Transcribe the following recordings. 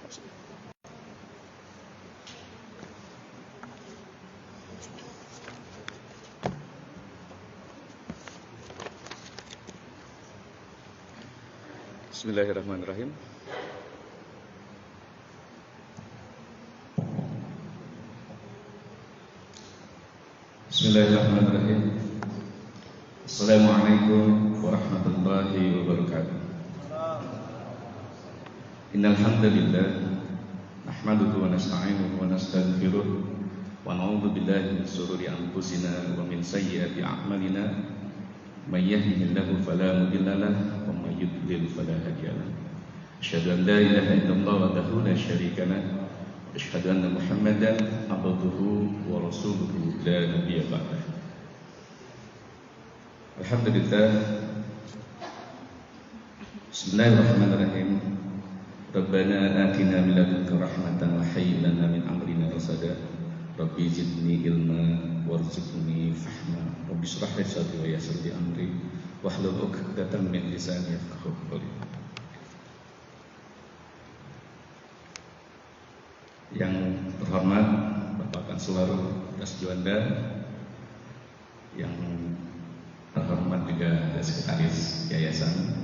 Bismillahirrahmanirrahim. Bismillahirrahmanirrahim. Assalamualaikum warahmatullahi wabarakatuh. Innal hamdalillah nahmaduhu wa nasta'inuhu wa nastaghfiruh wa na'udzu billahi min shururi anfusina wa min sayyiati a'malina. Man yahdihillahu fala mudilla lahu wa may yudlil fala hadiya lahu. Asyhadu an la ilaha illallah wahdahu la syarika lahu. Asyhadu anna Muhammadan abduhu wa rasuluhu la nabiyya ba'dah. Alhamdulillah. Bismillahirrahmanirrahim. Rabbana atina min ladunka rahmatan wa hayyi lana min amrina rasada. Rabbi zidni ilma warzuqni fahma. Rabbi shrah li sadri wa yassir li amri wahlul 'uqdatam min lisani yafqahu qawli. Yang terhormat Bapak Kanselar Das Juanda, yang terhormat juga Sekretaris Yayasan,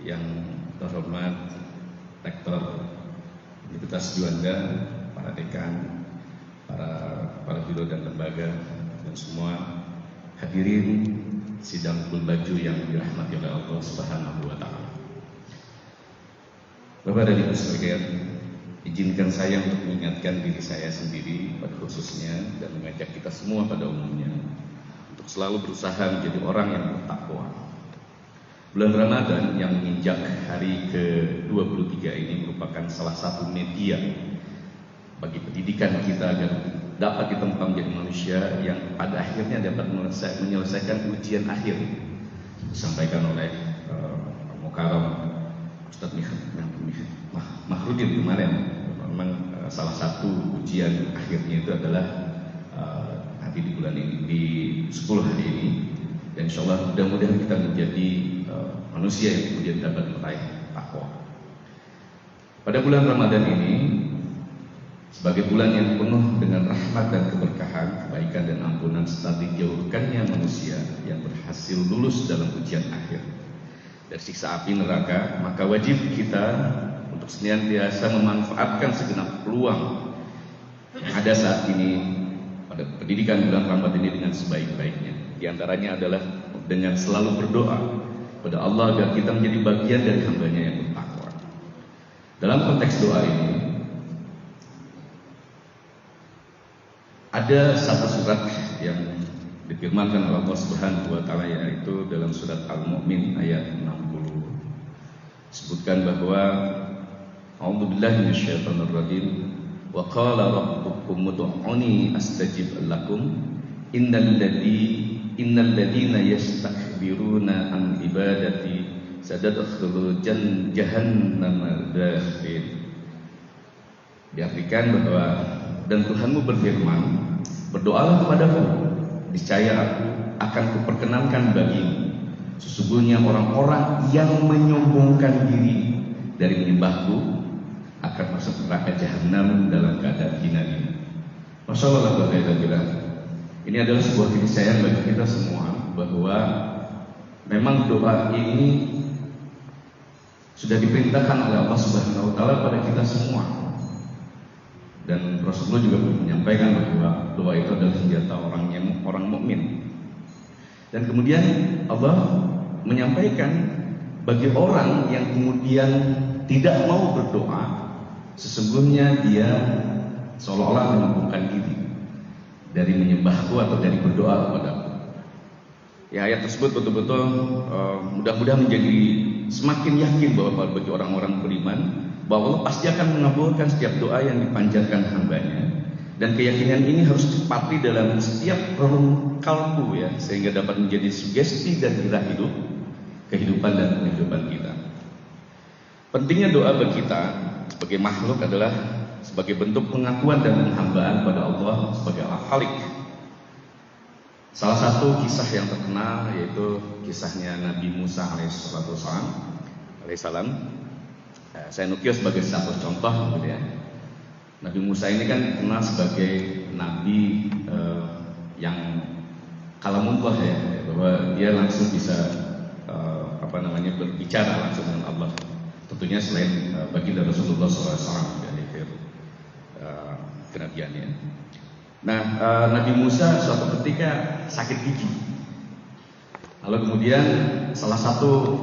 yang terhormat Rektor Universitas Juanda, para dekan, para biro dan lembaga, dan semua hadirin sidang Baju yang dirahmati oleh Allah Subhanahu wa taala. Bapak dan Ibu sekalian, izinkan saya untuk mengingatkan diri saya sendiri pada khususnya dan mengajak kita semua pada umumnya untuk selalu berusaha menjadi orang yang bertakwa. Bulan Ramadan yang menginjak hari ke-23 ini merupakan salah satu media bagi pendidikan kita agar dapat ditempa menjadi manusia yang pada akhirnya dapat menyelesaikan ujian akhir, disampaikan oleh Mukarram Ustaz Mahrudin kemarin. Memang salah satu ujian akhirnya itu adalah nanti di bulan ini, di 10 hari ini, dan insyaallah mudah-mudahan kita menjadi manusia yang kemudian dapat meraih takwa. Pada bulan Ramadan ini, sebagai bulan yang penuh dengan rahmat dan keberkahan, kebaikan dan ampunan, serta dijauhkannya manusia yang berhasil lulus dalam ujian akhir dari siksa api neraka, maka wajib kita untuk senantiasa memanfaatkan segenap peluang yang ada saat ini pada pendidikan bulan Ramadan ini dengan sebaik-baiknya. Di antaranya adalah dengan selalu berdoa kepada Allah agar kita menjadi bagian dari hamba-Nya yang bertakwa. Dalam konteks doa ini ada satu surat yang difirmankan oleh Allah Subhanahu wa taala, yaitu dalam surat Al-Mu'min ayat 60. Disebutkan bahwa a'udzubillahi minasyaitonir rajim wa qala rabbukum ud'uni astajib lakum innal ladzina yastakbiruna an ibadati sadadkhulu jahannam dakhil. Diartikan bahwa dan Tuhanmu berfirman, berdoalah kepadaku, niscaya aku akan kuperkenankan bagimu sesungguhnya orang-orang yang menyombongkan diri dari menyembahku akan masuk neraka jahanam dalam keadaan hina ini. Masya Allah, ini adalah sebuah keniscayaan bagi kita semua bahwa memang doa ini sudah diperintahkan oleh Allah Subhanahu wa taala pada kita semua. Dan Rasulullah juga menyampaikan bahwa doa itu adalah senjata orang mukmin. Dan kemudian Allah menyampaikan bagi orang yang kemudian tidak mau berdoa, sesungguhnya dia seolah-olah menyombongkan diri dari menyembahku atau dari berdoa kepadaku. Ya, ayat tersebut betul-betul mudah-mudahan menjadi semakin yakin bahwa bagi orang-orang beriman bahwa Allah pasti akan mengabulkan setiap doa yang dipanjatkan hamba-Nya, dan keyakinan ini harus dipatri dalam setiap relung kalbu ya, sehingga dapat menjadi sugesti dan gairah hidup kehidupan dan kehidupan kita. Pentingnya doa bagi kita sebagai makhluk adalah sebagai bentuk pengakuan dan penghambaan pada Allah sebagai Al-Khaliq. Salah satu kisah yang terkenal yaitu kisahnya Nabi Musa alaihissalam Saya nukil sebagai satu contoh gitu ya. Nabi Musa ini kan dikenal sebagai nabi yang kalamullah ya, bahwa dia langsung bisa berbicara langsung dengan Allah. Tentunya selain baginda Rasulullah SAW di akhir kenabiannya. Nah, Nabi Musa suatu ketika sakit gigi. Lalu kemudian salah satu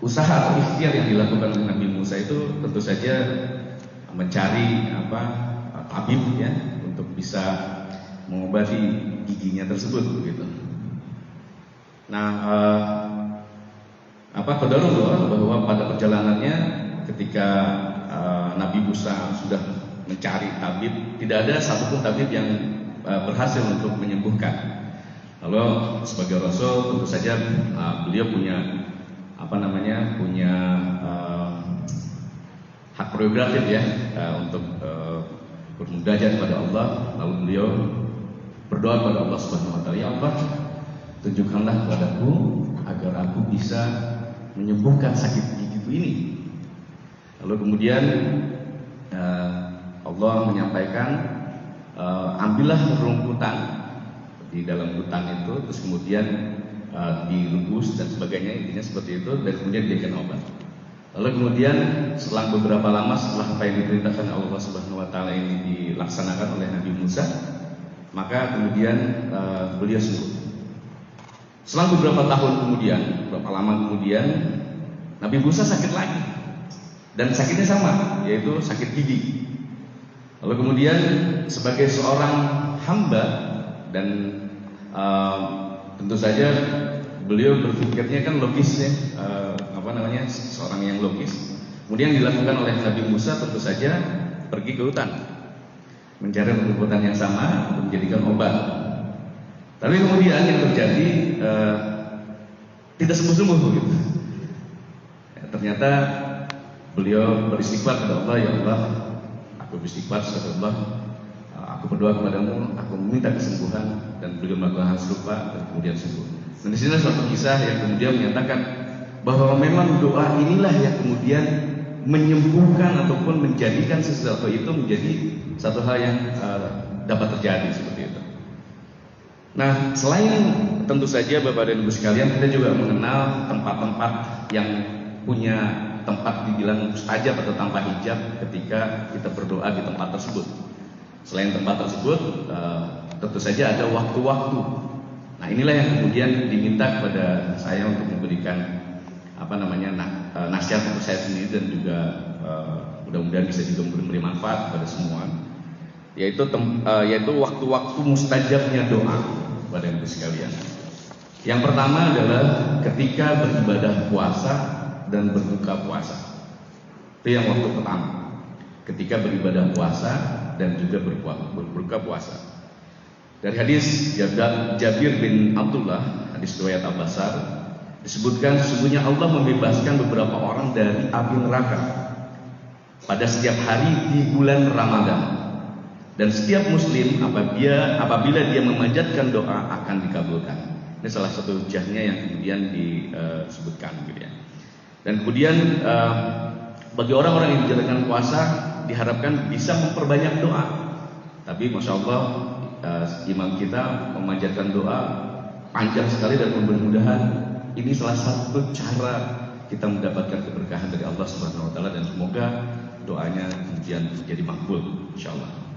usaha atau ikhtiar yang dilakukan oleh Nabi Musa itu tentu saja mencari tabib ya untuk bisa mengobati giginya tersebut begitu. Nah, qadarullah bahwa pada perjalanannya ketika Nabi Musa sudah mencari tabib, tidak ada satupun tabib yang berhasil untuk menyembuhkan. Lalu sebagai Rasul tentu saja beliau punya hak prerogatif ya untuk bermunajat kepada Allah. Lalu beliau berdoa kepada Allah Subhanahu Wa Taala, ya Allah, tunjukkanlah kepadaku agar aku bisa menyembuhkan sakit gigiku ini. Lalu kemudian Allah menyampaikan, ambillah rumputan di dalam hutan itu, terus kemudian direbus dan sebagainya, intinya seperti itu, dan kemudian dijadikan obat. Lalu kemudian setelah beberapa lama setelah apa yang diperintahkan Allah Subhanahu Wa Taala ini dilaksanakan oleh Nabi Musa, maka kemudian beliau sembuh. Selang beberapa tahun kemudian, beberapa lama kemudian, Nabi Musa sakit lagi, dan sakitnya sama, yaitu sakit gigi. Lalu kemudian sebagai seorang hamba dan tentu saja beliau berpikirnya kan logis ya, seorang yang logis. Kemudian dilakukan oleh Nabi Musa tentu saja pergi ke hutan, mencari rumputan yang sama untuk menjadikan obat. Tapi kemudian yang terjadi tidak sembuh-sembuh gitu. Ternyata beliau beristighfar kepada Allah, ya Allah, aku beristighfar kepada Allah, aku berdoa kepadamu, aku meminta kesembuhan, dan beliau melakukan hal serupa dan kemudian sembuh. Dan di sini suatu kisah yang kemudian menyatakan bahwa memang doa inilah yang kemudian menyembuhkan ataupun menjadikan sesuatu itu menjadi satu hal yang dapat terjadi seperti itu. Nah, selain tentu saja Bapak dan Ibu sekalian, kita juga mengenal tempat-tempat yang punya tempat dibilang mustajab atau tanpa hijab ketika kita berdoa di tempat tersebut. Selain tempat tersebut, tentu saja ada waktu-waktu. Nah, inilah yang kemudian diminta kepada saya untuk memberikan nasihat untuk saya sendiri dan juga mudah-mudahan bisa juga memberi manfaat kepada semua. Yaitu waktu-waktu mustajabnya doa kepada Ibu sekalian. Yang pertama adalah ketika beribadah puasa dan berbuka puasa. Itu yang waktu pertama. Ketika beribadah puasa dan juga berbuka puasa. Dari hadis Jabir bin Abdullah, hadis riwayat Al-Basar, disebutkan sesungguhnya Allah membebaskan beberapa orang dari api neraka pada setiap hari di bulan Ramadan. Dan setiap muslim apabila dia memanjatkan doa akan dikabulkan. Ini salah satu hujahnya yang kemudian disebutkan gitu ya. Dan kemudian bagi orang-orang yang menjalankan puasa diharapkan bisa memperbanyak doa. Tapi Masya Allah, imam kita memanjatkan doa panjang sekali dan mudah-mudahan ini salah satu cara kita mendapatkan keberkahan dari Allah Subhanahu Wa Taala, dan semoga doanya kemudian menjadi makbul insyaallah.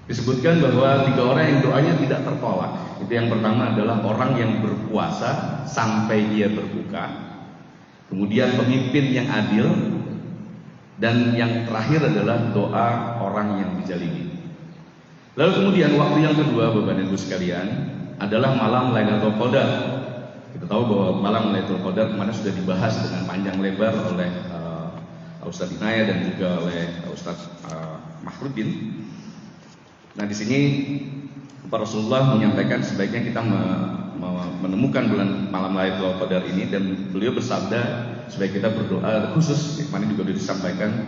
Disebutkan bahwa 3 orang yang doanya tidak tertolak. Itu yang pertama adalah orang yang berpuasa sampai dia berbuka, kemudian pemimpin yang adil, dan yang terakhir adalah doa orang yang dizalimi. Lalu kemudian waktu yang kedua Bapak dan Ibu sekalian adalah malam Lailatul Qadar. Kita tahu bahwa malam Lailatul Qadar kemarin sudah dibahas dengan panjang lebar oleh Ustaz Inaya dan juga oleh Ustaz Mahrudin. Nah, di sini Rasulullah menyampaikan sebaiknya kita menemukan bulan malam Lailatul Qadar ini, dan beliau bersabda supaya kita berdoa khusus. Kemarin juga disampaikan,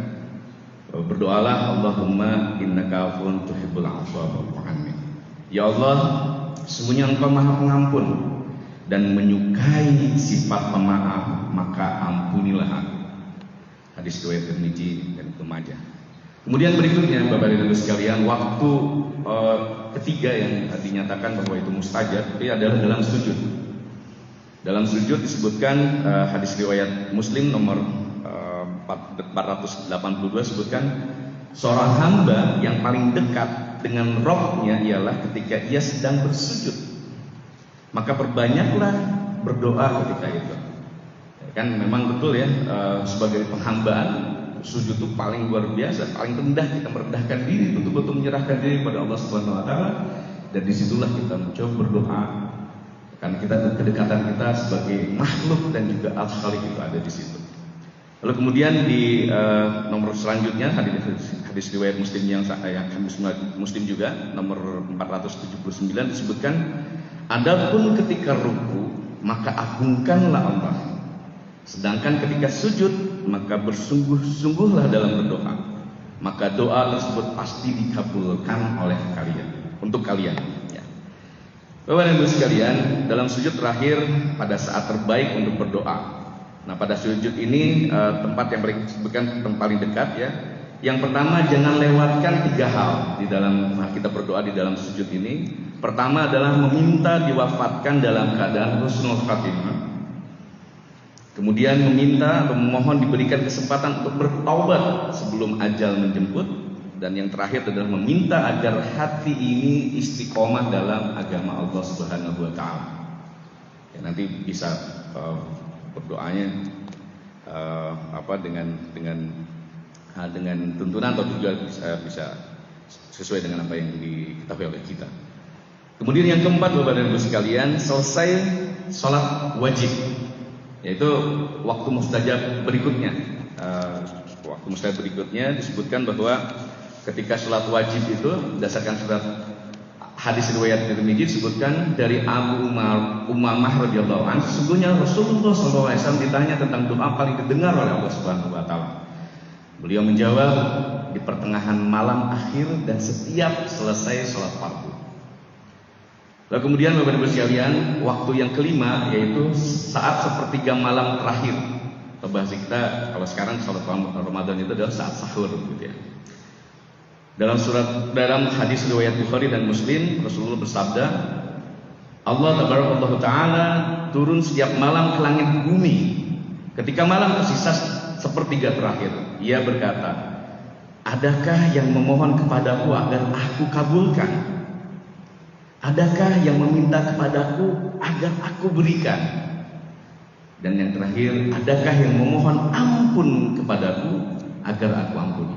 berdoalah Allahumma innaka afuwun tuhibbul afwa fa'fu anni. Ya Allah, sesungguhnya Engkau Maha Pengampun dan menyukai sifat pemaaf, maka ampunilah aku. hadis riwayat Tirmidzi dan Ibnu Majah. Kemudian berikutnya Bapak dan Ibu sekalian, waktu ketiga yang dinyatakan bahwa itu mustajab itu adalah dalam sujud. Dalam sujud disebutkan hadis riwayat Muslim nomor 482 disebutkan seorang hamba yang paling dekat dengan Rabb-nya ialah ketika ia sedang bersujud. Maka perbanyaklah berdoa ketika itu. Kan memang betul ya, sebagai penghambaan sujud itu paling luar biasa, paling rendah, kita merendahkan diri, betul-betul menyerahkan diri kepada Allah Subhanahu wa taala, dan disitulah kita mencoba berdoa. Karena kita kedekatan kita sebagai makhluk dan juga al-khaliq itu ada di situ. Lalu kemudian di nomor selanjutnya hadis riwayat Muslim yang Muslim juga nomor 479 disebutkan, adapun ketika ruku maka agungkanlah Allah. Sedangkan ketika sujud maka bersungguh-sungguhlah dalam berdoa. Maka doa tersebut pasti dikabulkan oleh kalian, untuk kalian ya. Bapak dan Ibu sekalian, dalam sujud terakhir pada saat terbaik untuk berdoa. Nah, pada sujud ini tempat yang paling dekat ya. Yang pertama, jangan lewatkan 3 hal di dalam kita berdoa di dalam sujud ini. Pertama adalah meminta diwafatkan dalam keadaan husnul khatimah. Kemudian meminta atau memohon diberikan kesempatan untuk bertaubat sebelum ajal menjemput. Dan yang terakhir adalah meminta agar hati ini istiqomah dalam agama Allah Subhanahu wa taala. Ya, nanti bisa berdoanya dengan tuntunan atau juga bisa sesuai dengan apa yang diketahui oleh kita. Kemudian yang keempat, Bapak dan Ibu sekalian, selesai sholat wajib, yaitu waktu mustajab berikutnya. Waktu mustajab berikutnya disebutkan bahwa ketika sholat wajib itu berdasarkan surat hadis riwayat Tirmidzi disebutkan dari Abu Umamah radhiyallahu anhu, sesungguhnya Rasulullah SAW ditanya tentang doa paling didengar oleh Allah Subhanahu wa taala. Beliau menjawab, di pertengahan malam akhir dan setiap selesai sholat fardu. Lalu kemudian Bapak Ibu sekalian, waktu yang kelima yaitu saat sepertiga malam terakhir. Atau bahasa kita kalau sekarang sholat Ramadan itu adalah saat sahur gitu ya. Dalam hadis riwayat Bukhari dan Muslim, Rasulullah bersabda, Allah Taala turun setiap malam ke langit bumi. Ketika malam tersisa sepertiga terakhir, ia berkata, adakah yang memohon kepadaku agar aku kabulkan? Adakah yang meminta kepadaku agar aku berikan? Dan yang terakhir, adakah yang memohon ampun kepadaku agar aku ampuni?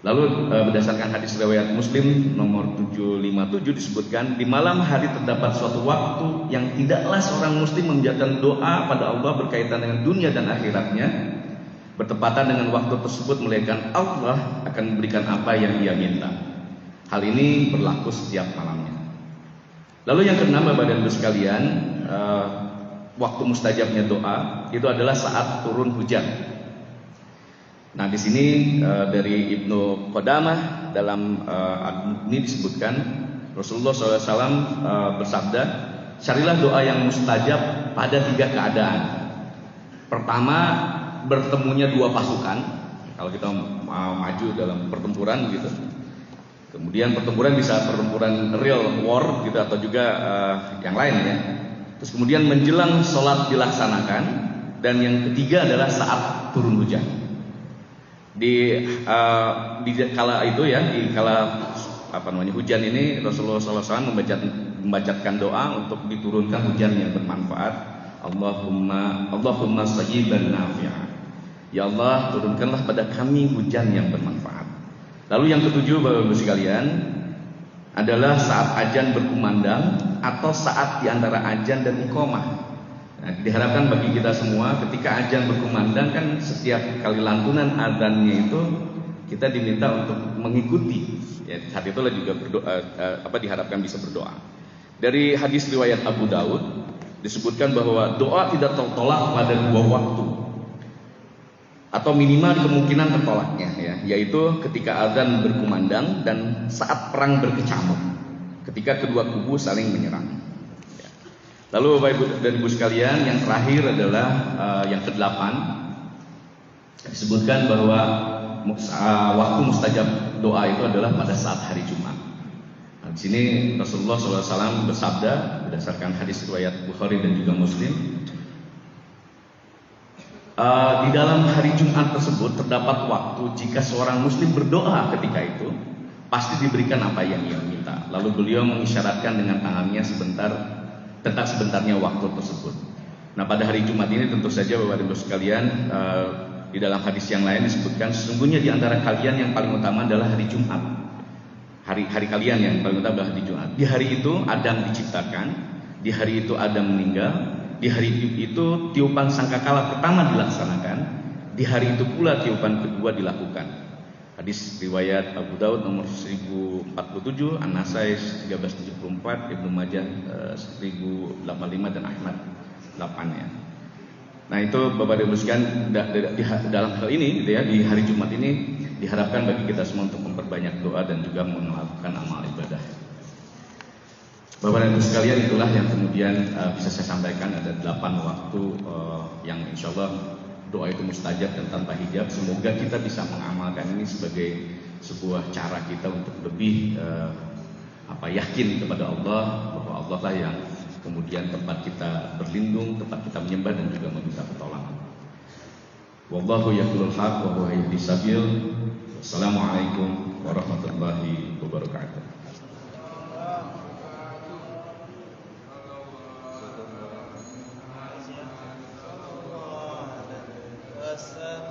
Lalu berdasarkan hadis riwayat Muslim nomor 757 disebutkan, di malam hari terdapat suatu waktu yang tidaklah seorang muslim menjadikan doa pada Allah berkaitan dengan dunia dan akhiratnya bertepatan dengan waktu tersebut, melainkan Allah akan memberikan apa yang ia minta. Hal ini berlaku setiap malamnya. Lalu yang keenam, Bapak dan Ibu sekalian, waktu mustajabnya doa itu adalah saat turun hujan. Nah, di sini dari Ibnu Qudamah dalam ini disebutkan Rasulullah SAW bersabda, carilah doa yang mustajab pada 3 keadaan. Pertama, bertemunya 2 pasukan. Kalau kita maju dalam pertempuran gitu. Kemudian pertempuran bisa pertempuran real war gitu atau juga yang lain ya. Terus kemudian menjelang sholat dilaksanakan, dan yang ketiga adalah saat turun hujan. Di kala itu ya, di kala hujan ini Rasulullah SAW membacakan doa untuk diturunkan hujan yang bermanfaat. Allahumma sayyiban nafi'a. Ya Allah, turunkanlah pada kami hujan yang bermanfaat. Lalu yang ketujuh, Bapak Ibu sekalian, adalah saat azan berkumandang atau saat diantara azan dan iqamah. Nah, diharapkan bagi kita semua ketika azan berkumandang kan setiap kali lantunan azannya itu kita diminta untuk mengikuti. Ya, saat itulah juga diharapkan bisa berdoa. Dari hadis riwayat Abu Daud disebutkan bahwa doa tidak tertolak pada 2 waktu, atau minimal kemungkinan tertolaknya ya, yaitu ketika azan berkumandang dan saat perang berkecamuk, ketika kedua kubu saling menyerang ya. Lalu Bapak Ibu dan Ibu sekalian, yang terakhir adalah yang ke-8, Disebutkan bahwa waktu mustajab doa itu adalah pada saat hari Jumat. Nah, di sini Rasulullah SAW bersabda berdasarkan hadis riwayat Bukhari dan juga Muslim, di dalam hari Jumat tersebut terdapat waktu jika seorang Muslim berdoa ketika itu pasti diberikan apa yang ia minta. Lalu beliau mengisyaratkan dengan tangannya tentang sebentarnya waktu tersebut. Nah, pada hari Jumat ini tentu saja Bapak Ibu sekalian, di dalam hadis yang lain disebutkan sesungguhnya di antara kalian yang paling utama adalah hari Jumat. Hari kalian yang paling utama adalah hari Jumat. Di hari itu Adam diciptakan, di hari itu Adam meninggal, di hari itu tiupan sangkakala pertama dilaksanakan, di hari itu pula tiupan kedua dilakukan. Hadis riwayat Abu Daud nomor 1047, An-Nasai 1374, Ibnu Majah 1085 dan Ahmad 8 ya. Nah, itu Bapak Ibu sekalian, dalam hal ini gitu ya, di hari Jumat ini diharapkan bagi kita semua untuk memperbanyak doa dan juga melakukan amal ibadah. Bapak dan Ibu sekalian, itulah yang kemudian bisa saya sampaikan. Ada 8 waktu yang insya Allah doa itu mustajab dan tanpa hijab. Semoga kita bisa mengamalkan ini sebagai sebuah cara kita untuk lebih yakin kepada Allah, bahwa Allah lah yang kemudian tempat kita berlindung, tempat kita menyembah dan juga meminta pertolongan. Wallahu yaqulul haq wa huwa yahdis sabil. Wassalamualaikum warahmatullahi wabarakatuh. Assalamualaikum.